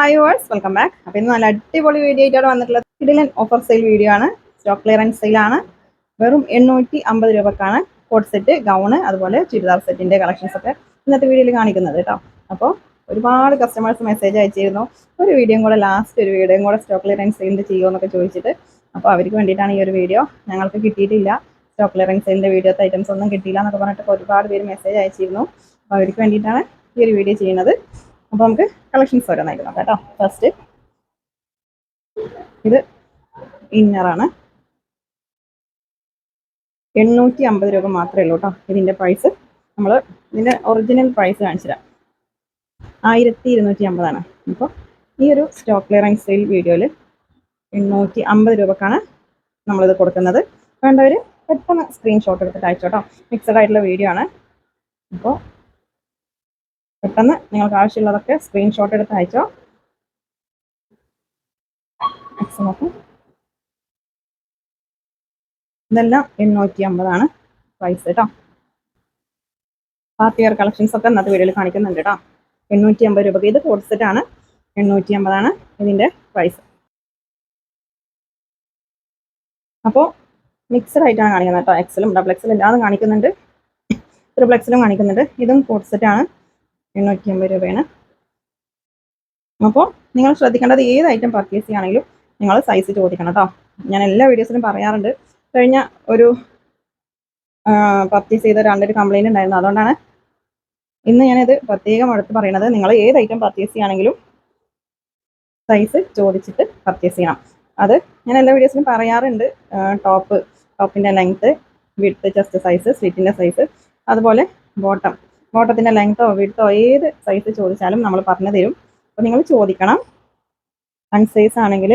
Hi verse, welcome back. അപ്പോൾ ഇന്ന് നല്ല അടിപൊളി വീഡിയോ ആയിട്ടാണ് വന്നിട്ടുള്ളത്. കിടിലൻ ഓഫർ സെയിൽ വീഡിയോ ആണ്. സ്റ്റോക്ക് ക്ലിയറൻസ് സെയിലാണ്. വെറും 850 രൂപക്കാണ് കോട്ട് സെറ്റ്, ഗൗണ്, അതുപോലെ ചുരിദാർ സെറ്റിന്റെ കളക്ഷൻസ് ഒക്കെ ഇന്നത്തെ വീഡിയോയിൽ കാണിക്കുന്നത് കേട്ടോ. അപ്പോൾ ഒരുപാട് കസ്റ്റമേഴ്സ് മെസ്സേജ് അയച്ചിരുന്നു, ഒരു വീഡിയോയും കൂടെ സ്റ്റോക്ക് ക്ലിയറൻസ് സെയിലിൻ്റെ ചെയ്യുമെന്നൊക്കെ ചോദിച്ചിട്ട്. അപ്പോൾ അവർക്ക് വേണ്ടിയിട്ടാണ് ഈ ഒരു വീഡിയോ. ഞങ്ങൾക്ക് കിട്ടിയിട്ടില്ല, സ്റ്റോക്ക് ക്ലിയറൻസ് സെയിലിൻ്റെ വീഡിയോത്തെ ഐറ്റംസ് ഒന്നും കിട്ടിയില്ല എന്നൊക്കെ പറഞ്ഞിട്ട് ഒരുപാട് പേര് മെസ്സേജ് അയച്ചിരുന്നു. അപ്പോൾ അവർക്ക് വേണ്ടിയിട്ടാണ് ഈ ഒരു വീഡിയോ ചെയ്യുന്നത്. അപ്പോൾ നമുക്ക് കളക്ഷൻസ് ഓരോന്നായിട്ട് നോക്കാം കേട്ടോ. ഫസ്റ്റ് ഇത് ഇന്നറാണ്. 850 രൂപ മാത്രമേ ഉള്ളൂ കേട്ടോ ഇതിൻ്റെ പ്രൈസ്. നമ്മൾ ഇതിൻ്റെ ഒറിജിനൽ പ്രൈസ് കാണിച്ചുതരാം. 1250 അപ്പോൾ ഈ ഒരു സ്റ്റോക്ക് ക്ലിയറൻസ് സെയിൽ വീഡിയോയിൽ 850 രൂപക്കാണ് നമ്മളിത് കൊടുക്കുന്നത്. വേണ്ടവർ പെട്ടെന്ന് സ്ക്രീൻഷോട്ട് എടുത്തിട്ട് അയച്ചോട്ടോ. മിക്സഡ് ആയിട്ടുള്ള വീഡിയോ ആണ്. അപ്പോൾ പെട്ടെന്ന് നിങ്ങൾക്ക് ആവശ്യമുള്ളതൊക്കെ സ്ക്രീൻഷോട്ട് എടുത്ത് അയച്ചോ. നോക്കും, ഇതെല്ലാം 850 പ്രൈസ് കേട്ടോ. പാർട്ടി വെയർ കളക്ഷൻസ് ഒക്കെ ഇന്നത്തെ വീഡിയോയിൽ കാണിക്കുന്നുണ്ട് കേട്ടോ. 850 രൂപയ്ക്ക് ഇത് കോട്ട് സെറ്റ് ആണ്. 850 ഇതിൻ്റെ പ്രൈസ്. അപ്പോൾ മിക്സഡ് ആയിട്ടാണ് കാണിക്കുന്നത് കേട്ടോ. എക്സലും ഡബിൾ എക്സലും ഇല്ലാതെ കാണിക്കുന്നുണ്ട്, ട്രിപ്പിൾ എക്സലും കാണിക്കുന്നുണ്ട്. ഇതും കോട്ട് സെറ്റ് ആണ്. 850 രൂപയാണ്. അപ്പോൾ നിങ്ങൾ ശ്രദ്ധിക്കേണ്ടത്, ഏത് ഐറ്റം പർച്ചേസ് ചെയ്യുകയാണെങ്കിലും നിങ്ങൾ സൈസ് ചോദിക്കണം കേട്ടോ. ഞാൻ എല്ലാ വീഡിയോസിലും പറയാറുണ്ട്. കഴിഞ്ഞ ഒരു പർച്ചേസ് ചെയ്ത രണ്ടൊരു കംപ്ലൈൻറ്റ് ഉണ്ടായിരുന്നു. അതുകൊണ്ടാണ് ഇന്ന് ഞാനിത് പ്രത്യേകം എടുത്ത് പറയുന്നത്. നിങ്ങൾ ഏത് ഐറ്റം പർച്ചേസ് ചെയ്യുകയാണെങ്കിലും സൈസ് ചോദിച്ചിട്ട് പർച്ചേസ് ചെയ്യണം. അത് ഞാൻ എല്ലാ വീഡിയോസിലും പറയാറുണ്ട്. ടോപ്പിൻ്റെ ലെങ്ത്ത്, വിഡ്ത്ത്, ചെസ്റ്റ് സൈസ്, സ്ലിറ്റിൻ്റെ സൈസ്, അതുപോലെ ബോട്ടത്തിൻ്റെ ലെങ്ത്തോ വിഡ്ത്തോ ഏത് സൈസ് ചോദിച്ചാലും നമ്മൾ പറഞ്ഞു തരും. അപ്പോൾ നിങ്ങൾ ചോദിക്കണം. അൺസൈസ് ആണെങ്കിൽ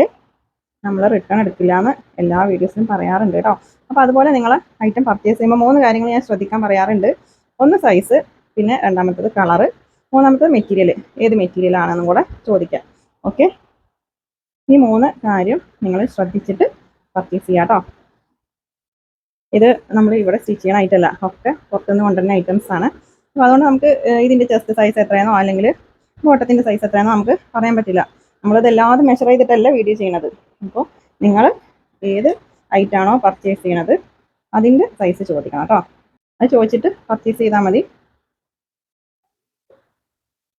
നമ്മൾ റിട്ടേൺ എടുക്കില്ല എന്ന് എല്ലാ വീഡിയോസിലും പറയാറുണ്ട് കേട്ടോ. അപ്പോൾ അതുപോലെ നിങ്ങൾ ഐറ്റം പർച്ചേസ് ചെയ്യുമ്പോൾ 3 കാര്യങ്ങൾ ഞാൻ ശ്രദ്ധിക്കാൻ പറയാറുണ്ട്. ഒന്ന് സൈസ്, പിന്നെ രണ്ടാമത്തത് കളറ്, മൂന്നാമത്തത് മെറ്റീരിയൽ, ഏത് മെറ്റീരിയലാണെന്നും കൂടെ ചോദിക്കാം. ഓക്കെ, ഈ 3 കാര്യം നിങ്ങൾ ശ്രദ്ധിച്ചിട്ട് പർച്ചേസ് ചെയ്യാം കേട്ടോ. ഇത് നമ്മൾ ഇവിടെ സ്റ്റിച്ച് ചെയ്യണ ഐറ്റമല്ല, ഒക്കെ പുറത്തുനിന്ന് കൊണ്ടുവരുന്ന ഐറ്റംസ് ആണ്. അപ്പോൾ അതുകൊണ്ട് നമുക്ക് ഇതിൻ്റെ ചെസ്റ്റ് സൈസ് എത്രയാണോ അല്ലെങ്കിൽ ബോട്ടത്തിൻ്റെ സൈസ് എത്രയാണോ നമുക്ക് പറയാൻ പറ്റില്ല. നമ്മളിത് എല്ലാതും മെഷർ ചെയ്തിട്ടല്ല വീഡിയോ ചെയ്യണത്. അപ്പോൾ നിങ്ങൾ ഏത് ഐറ്റാണോ പർച്ചേസ് ചെയ്യണത് അതിൻ്റെ സൈസ് ചോദിക്കണം കേട്ടോ. അത് ചോദിച്ചിട്ട് പർച്ചേസ് ചെയ്താൽ മതി,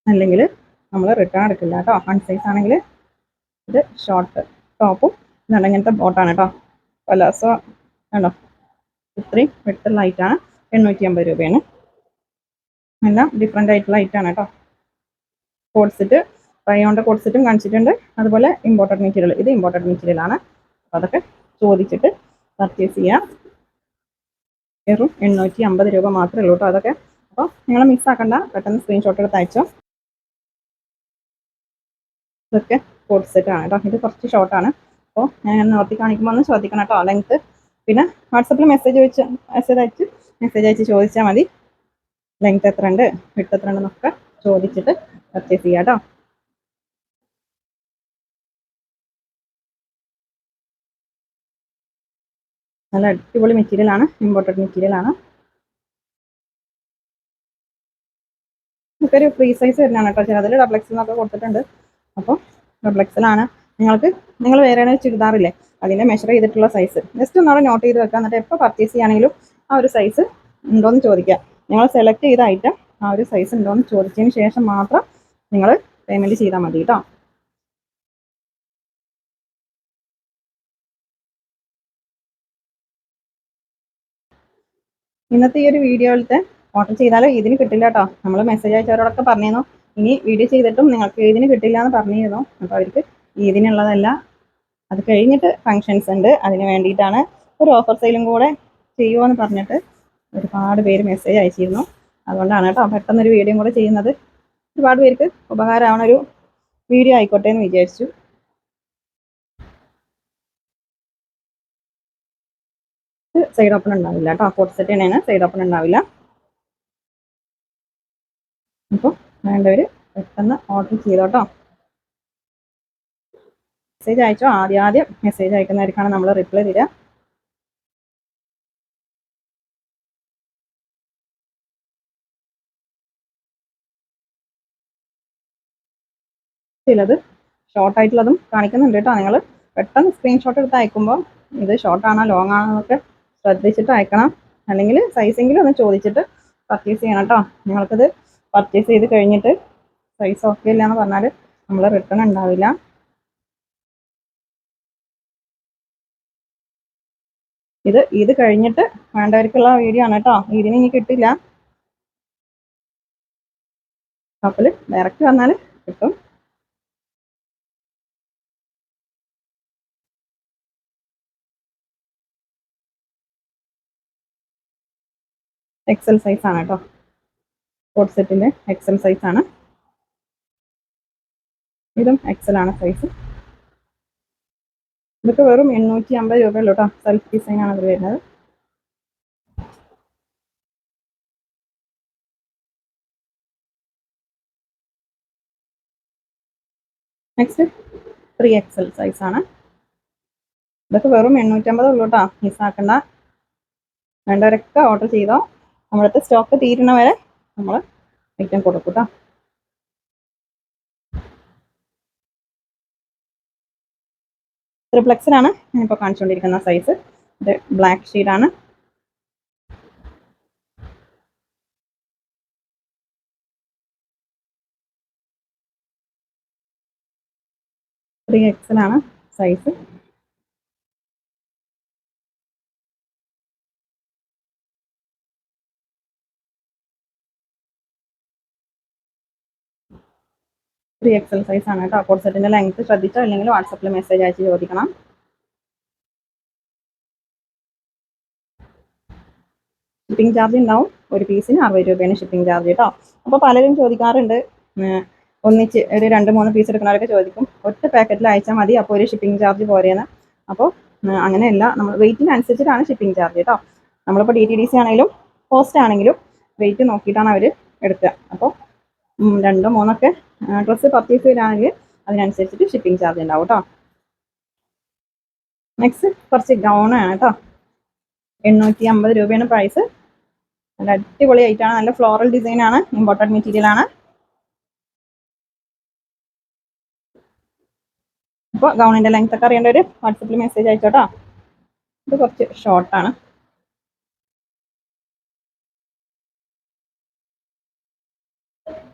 അല്ലെങ്കിൽ നമ്മൾ റിട്ടേൺ എടുക്കില്ല കേട്ടോ. അൺസൈസ് ആണെങ്കിൽ ഇത് ഷോർട്ട് ടോപ്പും ഇതുണ്ട്, ഇങ്ങനത്തെ ബോട്ടാണ് കേട്ടോ. പലാസോ കണ്ടോ, ഇത്രയും വെട്ടുള്ള ഐറ്റാണ്. 850 രൂപയാണ്. എല്ലാം ഡിഫറെൻ്റ് ആയിട്ടുള്ള ഐറ്റാണ് കേട്ടോ. കോട്ട് സെറ്റ്, റയോണിൻ്റെ കോട്ട് സെറ്റും കാണിച്ചിട്ടുണ്ട്. അതുപോലെ ഇമ്പോർട്ടഡ് മെറ്റീരിയൽ, ഇത് ഇമ്പോർട്ടഡ് മെറ്റീരിയൽ ആണ്. അപ്പോൾ അതൊക്കെ ചോദിച്ചിട്ട് പർച്ചേസ് ചെയ്യാം. വെറും 850 രൂപ മാത്രമേ ഉള്ളൂ കേട്ടോ അതൊക്കെ. അപ്പോൾ നിങ്ങൾ മിസ്സാക്കണ്ട, പെട്ടെന്ന് സ്ക്രീൻഷോട്ട് എടുത്ത് അയച്ചോ. ഇതൊക്കെ കോട്ട് സെറ്റ് ആണ് കേട്ടോ. ഇത് കുറച്ച് ഷോർട്ടാണ്. അപ്പോൾ ഞാൻ നോർത്തി കാണിക്കുമ്പോൾ ഒന്ന് ശ്രദ്ധിക്കണം കേട്ടോ, ലെങ്ത്ത്. പിന്നെ വാട്സപ്പിൽ മെസ്സേജ് അയച്ച് ചോദിച്ചാൽ മതി. ലെങ്ത്ത് എത്ര ഉണ്ട്, വിഡ്ത്ത് എത്ര ഉണ്ടെന്നൊക്കെ ചോദിച്ചിട്ട് പർച്ചേസ് ചെയ്യാം കേട്ടോ. നല്ല അടിപൊളി മെറ്റീരിയൽ ആണ്, ഇമ്പോർട്ടഡ് മെറ്റീരിയൽ ആണ്. ഇതൊക്കെ ഒരു ഫ്രീ സൈസ് വരുന്നതാണ് കേട്ടോ. ചിലതിൽ ഡബിൾ എക്സൽ എന്നൊക്കെ കൊടുത്തിട്ടുണ്ട്. അപ്പോൾ ഡബിൾ എക്സലാണ്. നിങ്ങൾ വേറെ ചുരിദാറില്ലേ, അതിൻ്റെ മെഷർ ചെയ്തിട്ടുള്ള സൈസ് ജസ്റ്റ് ഒന്നവിടെ നോട്ട് ചെയ്ത് വെക്കുക. എന്നിട്ട് എപ്പോൾ പർച്ചേസ് ചെയ്യുകയാണെങ്കിലും ആ ഒരു സൈസ് ഉണ്ടോയെന്ന് ചോദിക്കുക. നിങ്ങൾ സെലക്ട് ചെയ്ത ഐറ്റം ആ ഒരു സൈസ് ഉണ്ടോയെന്ന് ചോദിച്ചതിന് ശേഷം മാത്രം നിങ്ങൾ പേയ്മെൻറ്റ് ചെയ്താൽ മതി കേട്ടോ. ഇന്നത്തെ ഈ ഒരു വീഡിയോയിലത്തെ ഓർഡർ ചെയ്താലും ഇതിന് കിട്ടില്ല കേട്ടോ. നമ്മൾ മെസ്സേജ് അയച്ചവരോടൊക്കെ പറഞ്ഞിരുന്നു ഇനി വീഡിയോ ചെയ്തിട്ടും നിങ്ങൾക്ക് ഇതിന് കിട്ടില്ല എന്ന് പറഞ്ഞിരുന്നു. അപ്പോൾ അവർക്ക് ഇതിനുള്ളതല്ല, അത് കഴിഞ്ഞിട്ട് ഫങ്ഷൻസ് ഉണ്ട്, അതിന് വേണ്ടിയിട്ടാണ്. ഒരു ഓഫർ സെയിലും കൂടെ ചെയ്യുമോ എന്ന് പറഞ്ഞിട്ട് ഒരുപാട് പേര് മെസ്സേജ് അയച്ചിരുന്നു. അതുകൊണ്ടാണ് കേട്ടോ പെട്ടെന്നൊരു വീഡിയോ കൂടെ ചെയ്യുന്നത്. ഒരുപാട് പേർക്ക് ഉപകാരമാവണ ഒരു വീഡിയോ ആയിക്കോട്ടെ എന്ന് വിചാരിച്ചു. സൈഡ് ഓപ്പൺ ഉണ്ടാവില്ല കേട്ടോ. കോട്ട് സെറ്റ് തന്നെയാണ്, സൈഡ് ഓപ്പൺ ഉണ്ടാവില്ല. അപ്പോൾ വേണ്ടവർ പെട്ടെന്ന് ഓർഡർ ചെയ്തോട്ടോ. മെസ്സേജ് അയച്ചോ. ആദ്യം മെസ്സേജ് അയക്കുന്നവർക്കാണ് നമ്മൾ റിപ്ലൈ തരിക. ചിലത് ഷോർട്ട് ആയിട്ടുള്ളതും കാണിക്കുന്നുണ്ട് കേട്ടോ. നിങ്ങൾ പെട്ടെന്ന് സ്ക്രീൻഷോട്ട് എടുത്ത് അയക്കുമ്പോൾ ഇത് ഷോർട്ടാണോ ലോങ് ആണോ എന്നൊക്കെ ശ്രദ്ധിച്ചിട്ട് അയക്കണം. അല്ലെങ്കിൽ സൈസെങ്കിലും ഒന്ന് ചോദിച്ചിട്ട് പർച്ചേസ് ചെയ്യണം കേട്ടോ. നിങ്ങൾക്കത് പർച്ചേസ് ചെയ്ത് കഴിഞ്ഞിട്ട് സൈസ് ഓക്കെ ഇല്ല എന്ന് പറഞ്ഞാൽ നമ്മൾ റിട്ടേൺ ഉണ്ടാവില്ല. ഇത് കഴിഞ്ഞിട്ട് വേണ്ടവർക്കുള്ള വീഡിയോ ആണ് കേട്ടോ. ഇതിന് ഇനി കിട്ടില്ല. ഷോപ്പിൽ ഡയറക്റ്റ് വന്നാൽ കിട്ടും. എക്സൽ സൈസ് ആണ് കേട്ടോ. കോഡ് സെറ്റിന്റെ എക്സൽ സൈസ് ആണ്. ഇതും എക്സൽ ആണ് സൈസ്. ഇതൊക്കെ വെറും 850 രൂപയുള്ളൂ കേട്ടോ. സെൽഫ് ഡിസൈൻ ആണ് ഇത് വരുന്നത്. നെക്സ്റ്റ് 3XL സൈസ് ആണ്. ഇതൊക്കെ വെറും 850 ഉള്ളൂ കേട്ടോ. മിസ്സാക്കണ്ട. വേണ്ടവരൊക്കെ ഓർഡർ ചെയ്തോ. നമ്മളടുത്ത് സ്റ്റോക്ക് തീരുന്ന വരെ നമ്മൾ ഐറ്റം കൊടുക്കും കേട്ടോ. ട്രിപ്ലെക്സിലാണ് ഞാനിപ്പോൾ കാണിച്ചുകൊണ്ടിരിക്കുന്ന സൈസ്. ഇത് ബ്ലാക്ക് ഷെയ്ഡാണ്. ത്രീ എക്സൽ ആണ് സൈസ്. ത്രീ എക്സൽ സൈസ് ആണ് കേട്ടോ. കോഡ് സെറ്റിന്റെ ലെങ്ത് ശ്രദ്ധിച്ചോ, അല്ലെങ്കിൽ വാട്സപ്പിൽ മെസ്സേജ് അയച്ച് ചോദിക്കണം. ഷിപ്പിംഗ് ചാർജ് ഉണ്ടാവും. ഒരു പീസിന് 60 രൂപയാണ് ഷിപ്പിംഗ് ചാർജ് കേട്ടോ. അപ്പോൾ പലരും ചോദിക്കാറുണ്ട്, ഒന്നിച്ച് ഒരു 2-3 പീസ് എടുക്കുന്നവരൊക്കെ ചോദിക്കും, ഒറ്റ പാക്കറ്റിൽ അയച്ചാൽ മതി, അപ്പോൾ ഒരു ഷിപ്പിംഗ് ചാർജ് പോരെയെന്ന്. അപ്പോൾ അങ്ങനെയല്ല, നമ്മൾ വെയിറ്റിനനുസരിച്ചിട്ടാണ് ഷിപ്പിംഗ് ചാർജ് കേട്ടോ. നമ്മളിപ്പോൾ DTDC ആണെങ്കിലും പോസ്റ്റ് ആണെങ്കിലും വെയിറ്റ് നോക്കിയിട്ടാണ് അവർ എടുക്കുക. അപ്പോൾ 2-3 ഡ്രസ്സ് പർച്ചേസ് ചെയ്യണമെങ്കിൽ അതിനനുസരിച്ചിട്ട് ഷിപ്പിംഗ് ചാർജ് ഉണ്ടാവും കേട്ടോ. നെക്സ്റ്റ് കുറച്ച് ഗൗണാണ് കേട്ടോ. 850 രൂപയാണ് പ്രൈസ്. നല്ല അടിപൊളി ആയിട്ടാണ്. നല്ല ഫ്ലോറൽ ഡിസൈൻ ആണ്. ഇമ്പോർട്ടഡ് മെറ്റീരിയൽ ആണ്. അപ്പോൾ ഗൗണിന്റെ ലെങ്ത് ഒക്കെ അറിയേണ്ടവർ വാട്സപ്പിൽ മെസ്സേജ് അയച്ചോട്ടോ. ഇത് കുറച്ച് ഷോർട്ടാണ്.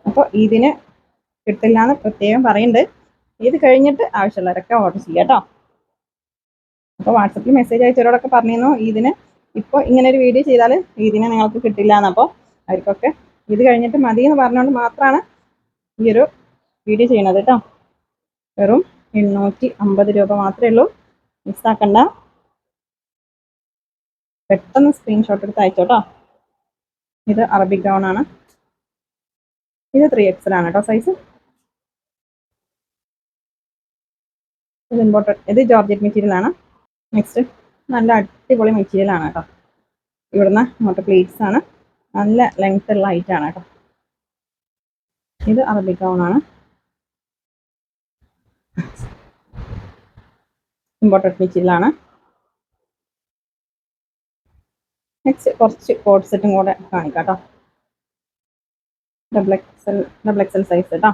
അപ്പോൾ ഇതിന് കിട്ടില്ല എന്ന് പ്രത്യേകം പറയുന്നുണ്ട്. ഇത് കഴിഞ്ഞിട്ട് ആവശ്യമുള്ളവരൊക്കെ ഓർഡർ ചെയ്യാം കേട്ടോ. അപ്പോൾ വാട്സപ്പിൽ മെസ്സേജ് അയച്ചവരോടൊക്കെ പറഞ്ഞിരുന്നു ഇതിന് ഇപ്പോൾ ഇങ്ങനെ ഒരു വീഡിയോ ചെയ്താൽ ഇതിന് നിങ്ങൾക്ക് കിട്ടില്ല എന്ന്. അപ്പോൾ അവർക്കൊക്കെ ഇത് കഴിഞ്ഞിട്ട് മതി എന്ന് പറഞ്ഞുകൊണ്ട് മാത്രമാണ് ഈ ഒരു വീഡിയോ ചെയ്യണത് കേട്ടോ. വെറും 850 രൂപ മാത്രമേ ഉള്ളൂ. മിസ്സാക്കണ്ട. പെട്ടെന്ന് സ്ക്രീൻഷോട്ട് എടുത്ത് അയച്ചോട്ടോ. ഇത് അറബിക് ഗൗൺ ആണ്. ഇത് 3XL ആണ് കേട്ടോ സൈസ്. ഇത് ഇമ്പോർട്ടഡ്, ഇത് ജോർജറ്റ് മെറ്റീരിയൽ ആണ്. നെക്സ്റ്റ് നല്ല അടിപൊളി മെറ്റീരിയൽ ആണ് കേട്ടോ. ഇവിടുന്ന് അങ്ങോട്ട് പ്ലീറ്റ്സ് ആണ്. നല്ല ലെങ്ത് ഉള്ള ഐറ്റം ആണ് കേട്ടോ. ഇത് അറബിക് ഗൗൺ ആണ്. ഇമ്പോർട്ടഡ് മെറ്റീരിയൽ ആണ്. നെക്സ്റ്റ് കുറച്ച് കോഡ് സെറ്റും കൂടെ കാണിക്കാം കേട്ടോ. ഡബിൾ എക്സൽ സൈസ് കേട്ടോ.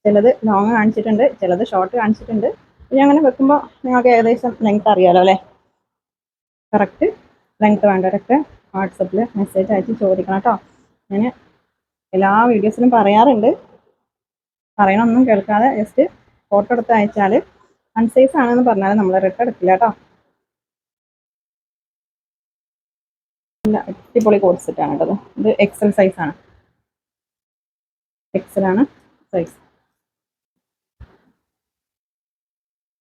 ചിലത് ലോങ് കാണിച്ചിട്ടുണ്ട്, ചിലത് ഷോർട്ട് കാണിച്ചിട്ടുണ്ട്. ഇനി അങ്ങനെ വെക്കുമ്പോൾ നിങ്ങൾക്ക് ഏകദേശം ലെങ്ത് അറിയാലോ അല്ലേ. കറക്റ്റ് ലെങ്ത് വേണ്ടവരൊക്കെ വാട്സപ്പിൽ മെസ്സേജ് അയച്ച് ചോദിക്കണം കേട്ടോ. ഞാൻ എല്ലാ വീഡിയോസിലും പറയാറുണ്ട്, പറയണമൊന്നും കേൾക്കാതെ ജസ്റ്റ് ഫോട്ടോ എടുത്ത് അയച്ചാൽ അൺസൈസ് ആണെന്ന് പറഞ്ഞാൽ നമ്മൾ റിട്ടേൺ എടുക്കില്ല കേട്ടോ. നല്ല അടിപൊളി കോഡ് സെറ്റ് ആണ് കേട്ടോ. ഇത് എക്സൽ സൈസ് ആണ്. എക്സൽ ആണ് സൈസ്.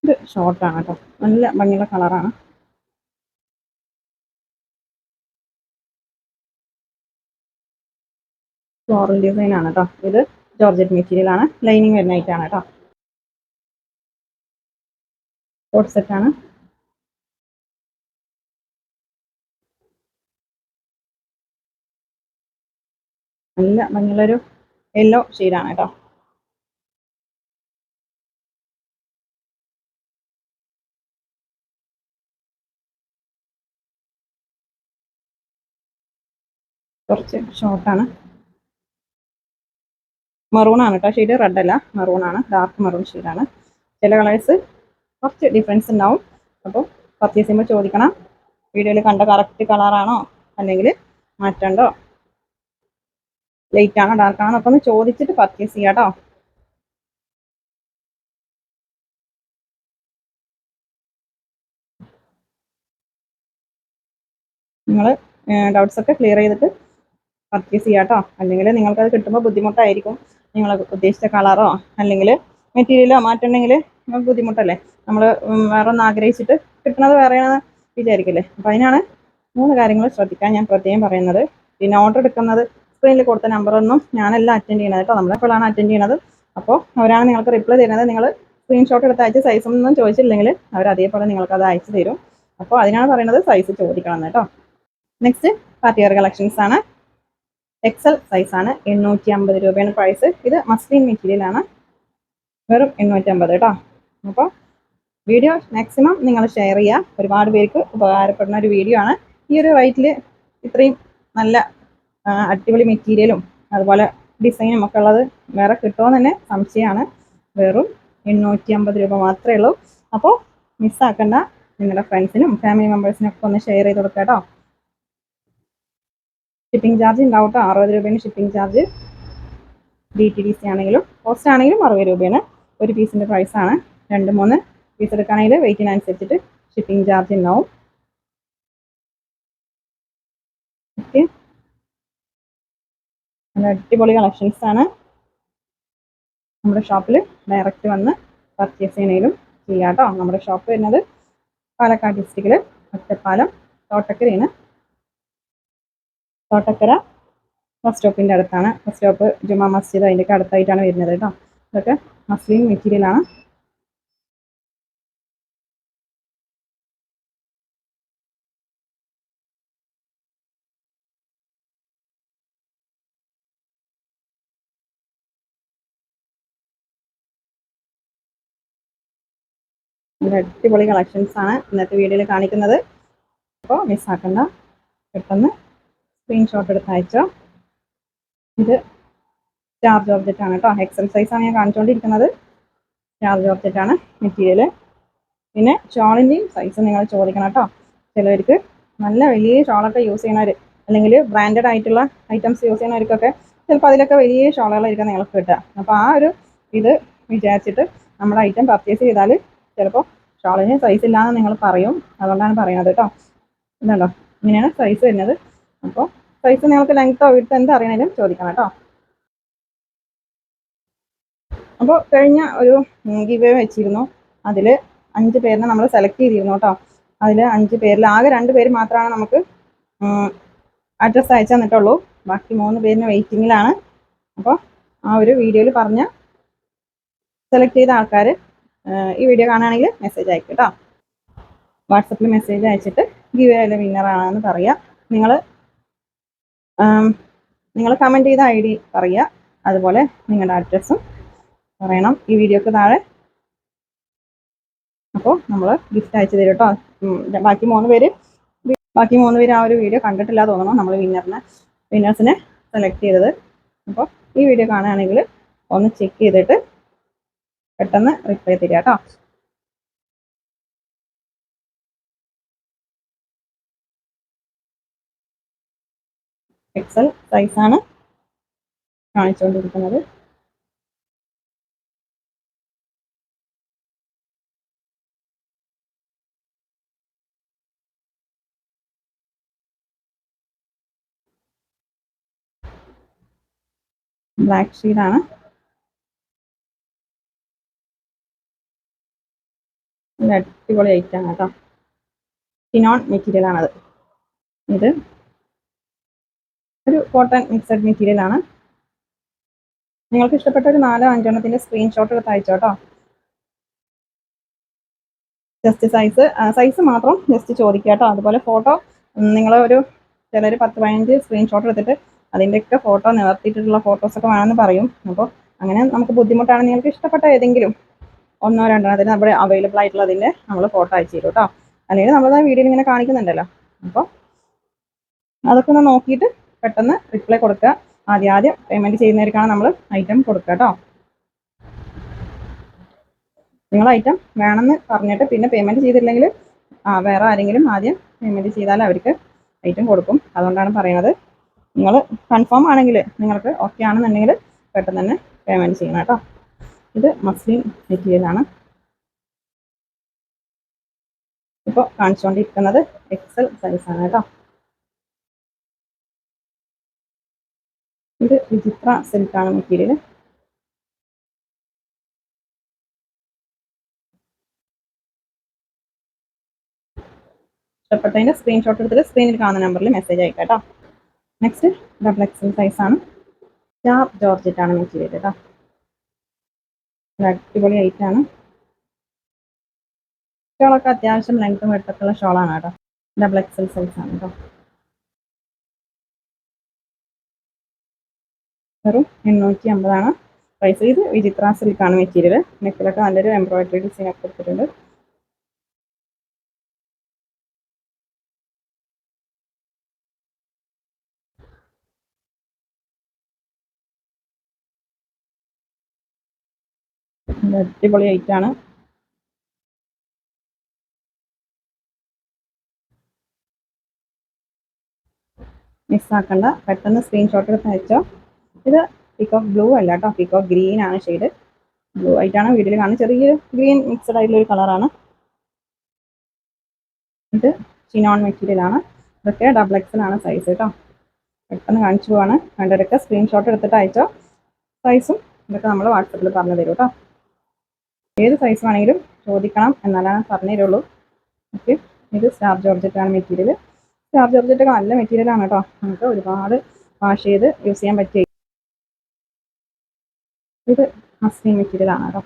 ഇത് ഷോർട്ടാണ് കേട്ടോ. നല്ല ഭംഗിയുള്ള കളറാണ്. ഫ്ലോറൽ ഡിസൈൻ ആണ് കേട്ടോ. ഇത് ജോർജറ്റ് മെറ്റീരിയൽ ആണ്. ലൈനിങ് വരുന്ന ഐറ്റാണ് കേട്ടോ. കോഡ് സെറ്റ് ആണ്. നല്ല ഭംഗിയുള്ളൊരു യെല്ലോ ഷെയ്ഡാണ് കേട്ടോ. കുറച്ച് ഷോർട്ടാണ്. മെറൂണാണ് കേട്ടോ ഷെയ്ഡ്, റെഡ് അല്ല മെറൂണാണ്, ഡാർക്ക് മെറൂൺ ഷെയ്ഡാണ്. ചില കളേഴ്സ് കുറച്ച് ഡിഫറൻസ് ഉണ്ടാവും. അപ്പോൾ പർച്ചേസ് ചെയ്യുമ്പോൾ ചോദിക്കണം വീഡിയോയിൽ കണ്ട കറക്റ്റ് കളറാണോ, അല്ലെങ്കിൽ മാറ്റണ്ടോ, ലൈറ്റ് ആണോ ഡാർക്ക് ആണോ എന്നൊക്കെ ഒന്ന് ചോദിച്ചിട്ട് പർച്ചേസ് ചെയ്യാം കേട്ടോ. നിങ്ങൾ ഡൗട്ട്സ് ഒക്കെ ക്ലിയർ ചെയ്തിട്ട് പർച്ചേസ് ചെയ്യാം കേട്ടോ. അല്ലെങ്കിൽ നിങ്ങൾക്കത് കിട്ടുമ്പോൾ ബുദ്ധിമുട്ടായിരിക്കും. നിങ്ങൾ ഉദ്ദേശിച്ച കളറോ അല്ലെങ്കിൽ മെറ്റീരിയലോ മാറ്റുണ്ടെങ്കിൽ നമുക്ക് ബുദ്ധിമുട്ടല്ലേ. നമ്മൾ വേറെ ഒന്ന് ആഗ്രഹിച്ചിട്ട് കിട്ടുന്നത് വേറെയാണെന്ന് വിചാരിക്കില്ലേ. അപ്പോൾ അതിനാണ് 3 കാര്യങ്ങൾ ശ്രദ്ധിക്കാൻ ഞാൻ പ്രത്യേകം പറയുന്നത്. പിന്നെ ഓർഡർ എടുക്കുന്നത് സ്ക്രീനിൽ കൊടുത്ത നമ്പറൊന്നും ഞാനല്ല അറ്റൻഡ് ചെയ്യണത് കേട്ടോ, നമ്മളെപ്പോഴാണ് അറ്റൻഡ് ചെയ്യണത്. അപ്പോൾ അവരാണ് നിങ്ങൾക്ക് റിപ്ലൈ തരുന്നത്. നിങ്ങൾ സ്ക്രീൻഷോട്ട് എടുത്ത് അയച്ച് സൈസൊന്നും ചോദിച്ചില്ലെങ്കിൽ അവർ അതേപോലെ നിങ്ങൾക്ക് അത് അയച്ചു തരും. അപ്പോൾ അതിനാണ് പറയുന്നത് സൈസ് ചോദിക്കണം കേട്ടോ. നെക്സ്റ്റ് പാർട്ടി വെയർ കളക്ഷൻസ് ആണ്. എക്സൽ സൈസാണ്, 850 രൂപയാണ് പ്രൈസ്. ഇത് മസ്ലിൻ മെറ്റീരിയലാണ്, വെറും 850 കേട്ടോ. അപ്പോൾ വീഡിയോ മാക്സിമം നിങ്ങൾ ഷെയർ ചെയ്യുക, ഒരുപാട് പേർക്ക് ഉപകാരപ്പെടുന്ന ഒരു വീഡിയോ ആണ്. ഈ ഒരു റേറ്റിൽ ഇത്രയും നല്ല അടിപൊളി മെറ്റീരിയലും അതുപോലെ ഡിസൈനും ഒക്കെ ഉള്ളത് വേറെ കിട്ടുമെന്ന് തന്നെ സംശയമാണ്. വെറും 850 രൂപ മാത്രമേ ഉള്ളൂ. അപ്പോൾ മിസ്സാക്കണ്ട, നിങ്ങളുടെ ഫ്രണ്ട്സിനും ഫാമിലി മെമ്പേഴ്സിനും ഒക്കെ ഒന്ന് ഷെയർ ചെയ്ത് കൊടുക്കാം കേട്ടോ. ഷിപ്പിംഗ് ചാർജ് ഉണ്ടാവും കേട്ടോ, 60 രൂപയാണ് ഷിപ്പിംഗ് ചാർജ്. DTDC ആണെങ്കിലും പോസ്റ്റ് ആണെങ്കിലും 60 രൂപയാണ് ഒരു പീസിൻ്റെ പ്രൈസാണ്. 2-3 പീസ് എടുക്കുകയാണെങ്കിൽ വെയിറ്റിനനുസരിച്ചിട്ട് ഷിപ്പിംഗ് ചാർജ് ഉണ്ടാവും. ഓക്കെ, നല്ല അടിപൊളി കളക്ഷൻസ് ആണ്. നമ്മുടെ ഷോപ്പിൽ ഡയറക്റ്റ് വന്ന് പർച്ചേസ് ചെയ്യണേലും ചെയ്യാം കേട്ടോ. നമ്മുടെ ഷോപ്പ് വരുന്നത് പാലക്കാട് ഡിസ്ട്രിക്റ്റിൽ ഒറ്റപ്പാലം തോട്ടക്കരയാണ്. തോട്ടക്കര ബസ് സ്റ്റോപ്പിൻ്റെ അടുത്താണ്. ബസ് സ്റ്റോപ്പ് ജുമാ മസ്ജിദ് അതിൻ്റെയൊക്കെ അടുത്തായിട്ടാണ് വരുന്നത് കേട്ടോ. ഇതൊക്കെ മസ്ലിൻ മെറ്റീരിയലാണ്. നല്ല അടിപൊളി കളക്ഷൻസ് ആണ് ഇന്നത്തെ വീഡിയോയിൽ കാണിക്കുന്നത്. അപ്പോൾ മിസ്സാക്കണ്ട, പെട്ടെന്ന് സ്ക്രീൻഷോട്ട് എടുത്ത് അയച്ചോ. ഇത് ചാർജ് ഓബ്ജക്റ്റ് ആണ് കേട്ടോ. എക്സൽ സൈസാണ് ഞാൻ കാണിച്ചുകൊണ്ടിരിക്കുന്നത്. ചാർജ് ഓബ്ജക്റ്റ് ആണ് മെറ്റീരിയൽ. പിന്നെ ഷോളിൻ്റെയും സൈസ് നിങ്ങൾ ചോദിക്കണം കേട്ടോ. ചിലവർക്ക് നല്ല വലിയ ഷോളൊക്കെ യൂസ് ചെയ്യുന്നവർ അല്ലെങ്കിൽ ബ്രാൻഡഡ് ആയിട്ടുള്ള ഐറ്റംസ് യൂസ് ചെയ്യുന്നവർക്കൊക്കെ ചിലപ്പോൾ അതിലൊക്കെ വലിയ ഷോളുകളായിരിക്കും നിങ്ങൾക്ക് കിട്ടുക. അപ്പോൾ ആ ഒരു ഇത് വിചാരിച്ചിട്ട് നമ്മുടെ ഐറ്റം പർച്ചേസ് ചെയ്താൽ ചിലപ്പോൾ ഷോളിന് സൈസ് ഇല്ലാന്ന് നിങ്ങൾ പറയും. അതുകൊണ്ടാണ് പറയുന്നത് കേട്ടോ. ഇതുണ്ടോ, ഇങ്ങനെയാണ് സൈസ് വരുന്നത്. അപ്പോൾ സൈസ് നിങ്ങൾക്ക് ലെങ്ത്തോ വിഡ്ത്തോ എന്ത് അറിയണേലും ചോദിക്കണം കേട്ടോ. അപ്പോൾ കഴിഞ്ഞ ഒരു ഗിവ് അവേ വെച്ചിരുന്നു. അതിൽ 5 പേരിനെ നമ്മൾ സെലക്ട് ചെയ്തിരുന്നു കേട്ടോ. അതിൽ 5 പേരിൽ ആകെ 2 പേര് മാത്രമാണ് നമുക്ക് അഡ്രസ്സ് അയച്ചു തന്നിട്ടുള്ളൂ. ബാക്കി 3 പേരിന് വെയിറ്റിങ്ങിലാണ്. അപ്പോൾ ആ ഒരു വീഡിയോയിൽ പറഞ്ഞ സെലക്ട് ചെയ്ത ആൾക്കാർ ഈ വീഡിയോ കാണുകയാണെങ്കിൽ മെസ്സേജ് അയക്കും കേട്ടോ. വാട്സപ്പിൽ മെസ്സേജ് അയച്ചിട്ട് ഗിവ് അവേ വിന്നറാണെന്ന് പറയുക. നിങ്ങൾ കമൻറ്റ് ചെയ്ത ID പറയുക, അതുപോലെ നിങ്ങളുടെ അഡ്രസ്സും പറയണം ഈ വീഡിയോക്ക് താഴെ. അപ്പോൾ നമ്മൾ ഗിഫ്റ്റ് അയച്ചു തരും കേട്ടോ. ബാക്കി 3 പേര് ആ ഒരു വീഡിയോ കണ്ടിട്ടില്ല തോന്നണം, നമ്മൾ വിന്നേഴ്സിനെ സെലക്ട് ചെയ്തത്. അപ്പോൾ ഈ വീഡിയോ കാണുകയാണെങ്കിൽ ഒന്ന് ചെക്ക് ചെയ്തിട്ട് പെട്ടെന്ന് റിപ്ലൈ തരിക കേട്ടോ. എക്സൽ സൈസാണ് കാണിച്ചുകൊണ്ടിരിക്കുന്നത്. ബ്ലാക്ക് ഷെയ്ഡാണ്. നല്ല അടിപൊളി ഐറ്റാണ് കേട്ടോ. ചിനോൺ മെറ്റീരിയൽ ആണത്. ഇത് ഒരു കോട്ടൺ മിക്സഡ് മെറ്റീരിയൽ ആണ്. നിങ്ങൾക്ക് ഇഷ്ടപ്പെട്ട ഒരു 4-5 എണ്ണത്തിൻ്റെ സ്ക്രീൻഷോട്ട് എടുത്ത് അയച്ചോ കേട്ടോ. ജസ്റ്റ് സൈസ് മാത്രം ജസ്റ്റ് ചോദിക്കുക കേട്ടോ. അതുപോലെ ഫോട്ടോ നിങ്ങൾ ചിലർ 10-15 സ്ക്രീൻഷോട്ട് എടുത്തിട്ട് അതിൻ്റെയൊക്കെ ഫോട്ടോ നിവർത്തിയിട്ടുള്ള ഫോട്ടോസൊക്കെ വേണമെന്ന് പറയും. അപ്പോൾ അങ്ങനെ നമുക്ക് ബുദ്ധിമുട്ടാണ്. നിങ്ങൾക്ക് ഇഷ്ടപ്പെട്ട ഏതെങ്കിലും 1-2 എണ്ണത്തിന് നമ്മുടെ അവൈലബിൾ ആയിട്ടുള്ളതിൻ്റെ നമ്മൾ ഫോട്ടോ അയച്ചു തരും കേട്ടോ. അല്ലെങ്കിൽ നമ്മളത് വീഡിയോയിൽ ഇങ്ങനെ കാണിക്കുന്നുണ്ടല്ലോ. അപ്പോൾ അതൊക്കെ ഒന്ന് നോക്കിയിട്ട് പെട്ടെന്ന് റിപ്ലൈ കൊടുക്കുക. ആദ്യം പേയ്മെൻറ്റ് ചെയ്യുന്നവർക്കാണ് നമ്മൾ ഐറ്റം കൊടുക്കുക കേട്ടോ. നിങ്ങൾ ഐറ്റം വേണമെന്ന് പറഞ്ഞിട്ട് പിന്നെ പേയ്മെൻറ്റ് ചെയ്തില്ലെങ്കിൽ വേറെ ആരെങ്കിലും ആദ്യം പേയ്മെൻറ്റ് ചെയ്താൽ അവർക്ക് ഐറ്റം കൊടുക്കും. അതുകൊണ്ടാണ് പറയുന്നത്. നിങ്ങൾ കൺഫേം ആണെങ്കിൽ നിങ്ങൾക്ക് ഓക്കെ ആണെന്നുണ്ടെങ്കിൽ പെട്ടെന്ന് തന്നെ പേയ്മെൻറ്റ് ചെയ്യണം കേട്ടോ. ഇത് മസ്ലിൻ മെറ്റീരിയലാണ്. ഇപ്പോൾ കാണിച്ചുകൊണ്ടിരിക്കുന്നത് എക്സൽ സൈസാണ് കേട്ടോ. ഇത് വിചിത്ര സിൽക്കാണ് മെറ്റീരിയൽ. ഇഷ്ടപ്പെട്ടതിൻ്റെ സ്ക്രീൻഷോട്ട് എടുത്തിട്ട് സ്ക്രീനിൽ കാണുന്ന നമ്പറിൽ മെസ്സേജ് അയക്കാം കേട്ടോ. നെക്സ്റ്റ് ഡബിൾ എക്സൽ സൈസാണ്. സ്റ്റാർ ജോർജറ്റാണ് മെറ്റീരിയൽ കേട്ടോ. അടിപൊളി ഐറ്റാണ്. ഷോളൊക്കെ അത്യാവശ്യം ലെങ്ത്തും വെട്ടത്തുള്ള ഷോളാണ് കേട്ടോ. ഡബിൾ എക്സൽ സൈസാണ് കേട്ടോ. വെറും 850 പ്രൈസ്. ഇത് വിചിത്ര സിൽക്കാണ് മെറ്റീരിയൽ. നെക്കിലൊക്കെ നല്ലൊരു എംബ്രോയിഡറി ഡിസൈൻ ഒക്കെ കൊടുത്തിട്ടുണ്ട്. അടിപൊളി ഐറ്റാണ്. മിസ്സാക്കണ്ട, പെട്ടെന്ന് സ്ക്രീൻഷോട്ട് എടുത്ത് അയച്ചോ. ഇത് പീകോക്ക് ബ്ലൂ അല്ല കേട്ടോ, പീകോക്ക് ഗ്രീൻ ആണ് ഷെയ്ഡ്. ബ്ലൂ ആയിട്ടാണ് വീഡിയോയിൽ കാണുന്നത്. ചെറിയൊരു ഗ്രീൻ മിക്സഡ് ആയിട്ടുള്ള ഒരു കളറാണ്. ഇത് ചിനോൺ മെറ്റീരിയൽ ആണ്. ഇതൊക്കെ ഡബിൾ എക്സൽ ആണ് സൈസ് കേട്ടോ. പെട്ടെന്ന് കാണിച്ചു പോവാണ്. വേണ്ടവരൊക്കെ സ്ക്രീൻഷോട്ട് എടുത്തിട്ട് അയച്ചോ. സൈസും ഇതൊക്കെ നമ്മൾ വാട്സപ്പിൽ പറഞ്ഞു തരും കേട്ടോ. ഏത് സൈസ് വേണമെങ്കിലും ചോദിക്കണം, എന്നാലാണ് പറഞ്ഞു തരുള്ളൂ. ഓക്കെ. ഇത് സ്റ്റാർ ജോർജറ്റാണ് മെറ്റീരിയൽ. സ്റ്റാർ ജോർജറ്റൊക്കെ നല്ല മെറ്റീരിയലാണ് കേട്ടോ. നമുക്ക് ഒരുപാട് വാഷ് ചെയ്ത് യൂസ് ചെയ്യാൻ പറ്റിയ. ഇത് മസ്ലിൻ മെറ്റീരിയൽ ആണ് കേട്ടോ.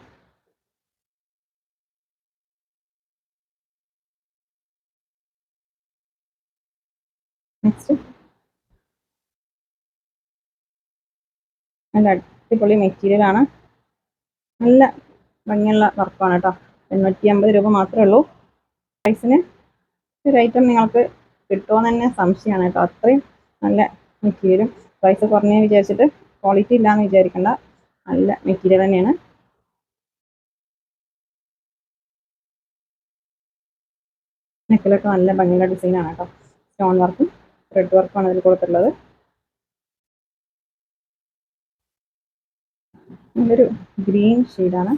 നെക്സ്റ്റ് നല്ല അടിപൊളി മെറ്റീരിയൽ ആണ്. നല്ല ഭംഗിയുള്ള വർക്കാണ് കേട്ടോ. 850 രൂപ മാത്രമേ ഉള്ളൂ. പ്രൈസിന് ഒരു ഐറ്റം നിങ്ങൾക്ക് കിട്ടുമോയെന്ന് തന്നെ സംശയമാണ് കേട്ടോ. അത്രയും നല്ല മെറ്റീരിയലും പ്രൈസ് കുറഞ്ഞെന്ന് വിചാരിച്ചിട്ട് ക്വാളിറ്റി ഇല്ലയെന്ന് വിചാരിക്കേണ്ട. നല്ല മെറ്റീരിയൽ തന്നെയാണ്. നെക്കിലൊക്കെ നല്ല ഭംഗിയുള്ള ഡിസൈനാണ് കേട്ടോ. സ്റ്റോൺ വർക്കും ത്രെഡ് വർക്കുമാണ് ഇതിൽ കൊടുത്തിട്ടുള്ളത്. നല്ലൊരു ഗ്രീൻ ഷെയ്ഡാണ്.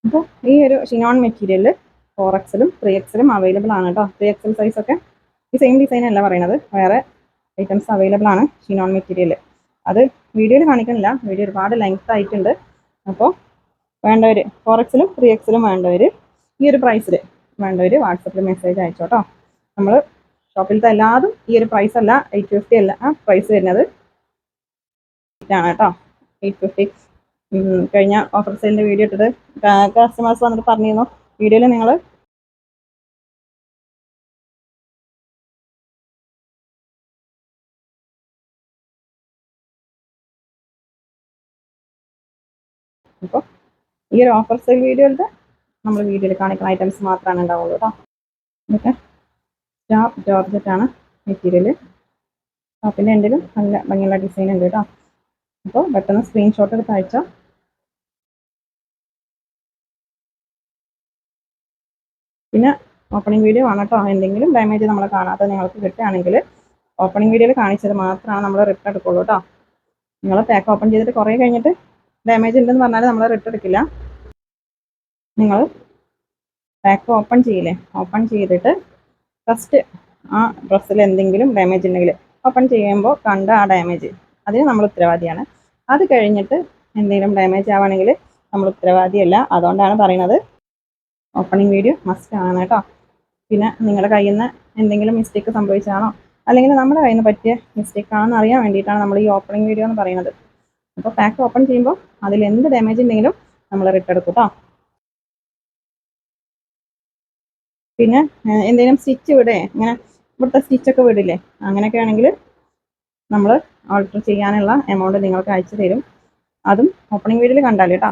അപ്പോൾ ഈ ഒരു ഷിനോൺ മെറ്റീരിയൽ 4XL 3XL അവൈലബിൾ ആണ് കേട്ടോ. 3XL സൈസൊക്കെ ഈ സെയിം ഡിസൈൻ അല്ല പറയുന്നത്, വേറെ ഐറ്റംസ് അവൈലബിൾ ആണ് ഷിനോൺ മെറ്റീരിയൽ. അത് വീഡിയോയിൽ കാണിക്കുന്നില്ല, വീഡിയോ ഒരുപാട് ലെങ്ത് ആയിട്ടുണ്ട്. അപ്പോൾ വേണ്ടവർ 4XL 3XL വേണ്ടവർ ഈ ഒരു പ്രൈസിൽ വേണ്ടവർ വാട്സപ്പിൽ മെസ്സേജ് അയച്ചോട്ടോ. നമ്മൾ ഷോപ്പിലത്തെ എല്ലാതും ഈ ഒരു പ്രൈസ് അല്ല, 850 അല്ല പ്രൈസ് വരുന്നത് ആണ് കേട്ടോ. 850. കഴിഞ്ഞ ഓഫർ സെയിലിൻ്റെ വീഡിയോ ഇട്ടിട്ട് കസ്റ്റമേഴ്സ് വന്നിട്ട് പറഞ്ഞിരുന്നു, വീഡിയോയിൽ നിങ്ങൾ ഇപ്പോൾ ഈ ഒരു ഓഫർ സെയിൽ വീഡിയോയിലത്തെ നമ്മൾ വീഡിയോയിൽ കാണിക്കുന്ന ഐറ്റംസ് മാത്രമാണ് ഉണ്ടാവുള്ളൂ കേട്ടോ. ഇതൊക്കെ സ്റ്റാർ ജോർജറ്റാണ് മെറ്റീരിയൽ. ടോപ്പിൻ്റെ എന്തെങ്കിലും നല്ല ഭംഗിയുള്ള ഡിസൈൻ ഉണ്ട് കേട്ടോ. അപ്പോൾ പെട്ടെന്ന് സ്ക്രീൻഷോട്ട് എടുത്ത് അയച്ചോ. പിന്നെ ഓപ്പണിംഗ് വീഡിയോ ആണ് കേട്ടോ. എന്തെങ്കിലും ഡാമേജ് നമ്മൾ കാണാതെ നിങ്ങൾക്ക് കിട്ടുകയാണെങ്കിൽ ഓപ്പണിംഗ് വീഡിയോയിൽ കാണിച്ചത് മാത്രമാണ് നമ്മൾ റിട്ടേൺ എടുക്കുള്ളൂ കേട്ടോ. നിങ്ങൾ പാക്ക് ഓപ്പൺ ചെയ്തിട്ട് കുറേ കഴിഞ്ഞിട്ട് ഡാമേജ് ഉണ്ടെന്ന് പറഞ്ഞാൽ നമ്മൾ റിട്ടേൺ എടുക്കില്ല. നിങ്ങൾ പാക്ക് ഓപ്പൺ ചെയ്യില്ലേ, ഓപ്പൺ ചെയ്തിട്ട് ഫസ്റ്റ് ആ ഡ്രസ്സിൽ എന്തെങ്കിലും ഡാമേജ് ഉണ്ടെങ്കിൽ ഓപ്പൺ ചെയ്യുമ്പോൾ കണ്ട ആ ഡാമേജ് അതിന് നമ്മൾ ഉത്തരവാദിയാണ്. അത് കഴിഞ്ഞിട്ട് എന്തെങ്കിലും ഡാമേജ് ആവുകയാണെങ്കിൽ നമ്മൾ ഉത്തരവാദിയല്ല. അതുകൊണ്ടാണ് പറയുന്നത് ഓപ്പണിംഗ് വീഡിയോ മസ്റ്റ് ആണ് കേട്ടോ. പിന്നെ നിങ്ങളുടെ കയ്യിൽ നിന്ന് എന്തെങ്കിലും മിസ്റ്റേക്ക് സംഭവിച്ചാണോ അല്ലെങ്കിൽ നമ്മുടെ കയ്യിൽ നിന്ന് പറ്റിയ മിസ്റ്റേക്ക് ആണെന്ന് അറിയാൻ വേണ്ടിയിട്ടാണ് നമ്മൾ ഈ ഓപ്പണിംഗ് വീഡിയോ എന്ന് പറയുന്നത്. അപ്പോൾ പാക്ക് ഓപ്പൺ ചെയ്യുമ്പോൾ അതിൽ എന്ത് ഡാമേജ് ഉണ്ടെങ്കിലും നമ്മൾ റിട്ടേൺ എടുക്കും കേട്ടോ. പിന്നെ എന്തെങ്കിലും സ്റ്റിച്ച് വിടേ, ഇങ്ങനെ ഇവിടുത്തെ സ്റ്റിച്ചൊക്കെ വിടില്ലേ, അങ്ങനെയൊക്കെ ആണെങ്കിൽ നമ്മൾ ഓൾട്ടർ ചെയ്യാനുള്ള എമൗണ്ട് നിങ്ങൾക്ക് അയച്ചു തരും. അതും ഓപ്പണിംഗ് വീഡിയോയിൽ കണ്ടാൽ കേട്ടോ.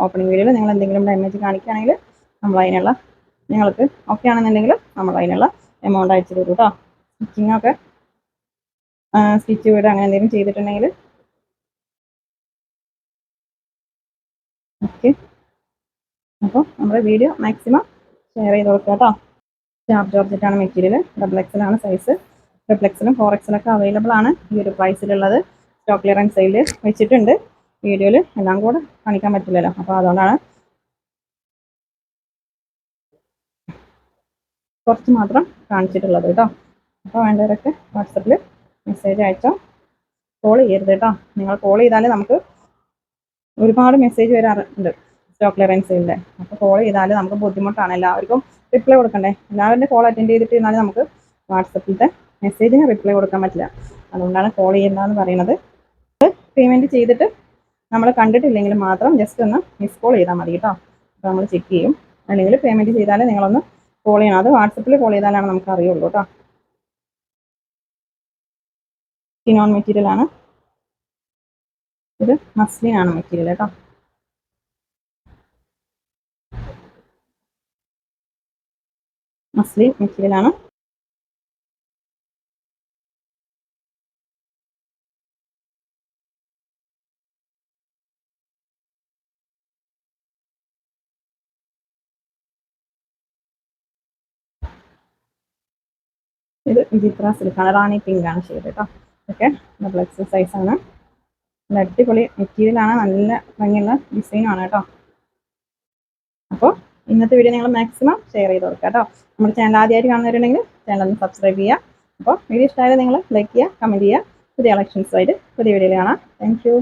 ഓപ്പണിംഗ് വീഡിയോയിൽ നിങ്ങൾ എന്തെങ്കിലും ഡാമേജ് കാണിക്കുകയാണെങ്കിൽ നമ്മൾ അതിനുള്ള നിങ്ങൾക്ക് ഓക്കെ ആണെന്നുണ്ടെങ്കിൽ നമ്മൾ അതിനുള്ള എമൗണ്ട് അയച്ചു തരും കേട്ടോ. സ്റ്റിച്ചിങ്ങൊക്കെ സ്റ്റിച്ച് വീട് അങ്ങനെ എന്തെങ്കിലും ചെയ്തിട്ടുണ്ടെങ്കിൽ ഓക്കെ. അപ്പോൾ നമ്മുടെ വീഡിയോ മാക്സിമം ഷെയർ ചെയ്ത് കൊടുക്കുക കേട്ടോ. സ്റ്റാഫ് ജോർജറ്റാണ് മെറ്റീരിയൽ, ഡബിൾ എക്സലാണ് സൈസ്. ഡബിൾ എക്സലും 4XL ഒക്കെ അവൈലബിൾ ആണ് ഈ ഒരു പ്രൈസിലുള്ളത്. സ്റ്റോക്ക് ക്ലിയറൻസ് സെയിൽ വെച്ചിട്ടുണ്ട്. വീഡിയോയിൽ എല്ലാം കൂടെ കാണിക്കാൻ പറ്റില്ലല്ലോ, അപ്പോൾ അതുകൊണ്ടാണ് കുറച്ച് മാത്രം കാണിച്ചിട്ടുള്ളത് കേട്ടോ. അപ്പോൾ വേണ്ടവരൊക്കെ വാട്സപ്പിൽ മെസ്സേജ് അയച്ചോ. കോൾ ചെയ്യരുത് കേട്ടോ. നിങ്ങൾ കോൾ ചെയ്താൽ നമുക്ക് ഒരുപാട് മെസ്സേജ് വരാറുണ്ട് സ്റ്റോക്ക് ക്ലിയറൻസ് സെയിലിൻ്റെ. അപ്പോൾ കോൾ ചെയ്താൽ നമുക്ക് ബുദ്ധിമുട്ടാണ്, എല്ലാവർക്കും റിപ്ലൈ കൊടുക്കണ്ടേ. എല്ലാവരുടെ കോൾ അറ്റൻഡ് ചെയ്തിട്ട് ഇരുന്നാൽ നമുക്ക് വാട്സപ്പിലത്തെ മെസ്സേജിന് റിപ്ലൈ കൊടുക്കാൻ പറ്റില്ല. അതുകൊണ്ടാണ് കോൾ ചെയ്യേണ്ടതെന്ന് പറയുന്നത്. പേയ്മെൻറ്റ് ചെയ്തിട്ട് നമ്മൾ കണ്ടിട്ടില്ലെങ്കിൽ മാത്രം ജസ്റ്റ് ഒന്ന് മിസ് കോൾ ചെയ്താൽ മതി കേട്ടോ. അപ്പോൾ നമ്മൾ ചെക്ക് ചെയ്യും. അല്ലെങ്കിൽ പേയ്മെൻറ്റ് ചെയ്താൽ നിങ്ങളൊന്ന് കോൾ ചെയ്യണം. അത് വാട്സപ്പിൽ കോൾ ചെയ്താലാണ് നമുക്ക് അറിയുള്ളൂ കേട്ടോ. ചിനോൺ മെറ്റീരിയൽ ആണ് ഇത്, മസ്ലിൻ ആണ് മെറ്റീരിയൽ കേട്ടോ. മസ്ലിൻ മെറ്റീരിയൽ ആണ്. ഇത് വിചിത്ര സിൽക്കാണ്, റാണി പിങ്ക് ആണ് ഷെയ്ഡ് കേട്ടോ. ഓക്കെ, ഡബിൾ എക്സൽ സൈസാണ്. നല്ല അടിപൊളി മെറ്റീരിയലാണ്, നല്ല ഭംഗിയുള്ള ഡിസൈനാണ് കേട്ടോ. അപ്പോൾ ഇന്നത്തെ വീഡിയോ നിങ്ങൾ മാക്സിമം ഷെയർ ചെയ്ത് കൊടുക്കുക കേട്ടോ. നമ്മുടെ ചാനൽ ആദ്യമായിട്ട് കാണുന്നവരുണ്ടെങ്കിൽ ചാനൽ ഒന്ന് സബ്സ്ക്രൈബ് ചെയ്യുക. അപ്പോൾ വീഡിയോ ഇഷ്ടമായാലും നിങ്ങൾ ലൈക്ക് ചെയ്യുക, കമൻറ്റ് ചെയ്യുക. പുതിയ കളക്ഷൻസുമായിട്ട് പുതിയ വീഡിയോയിൽ കാണാം. Thank you.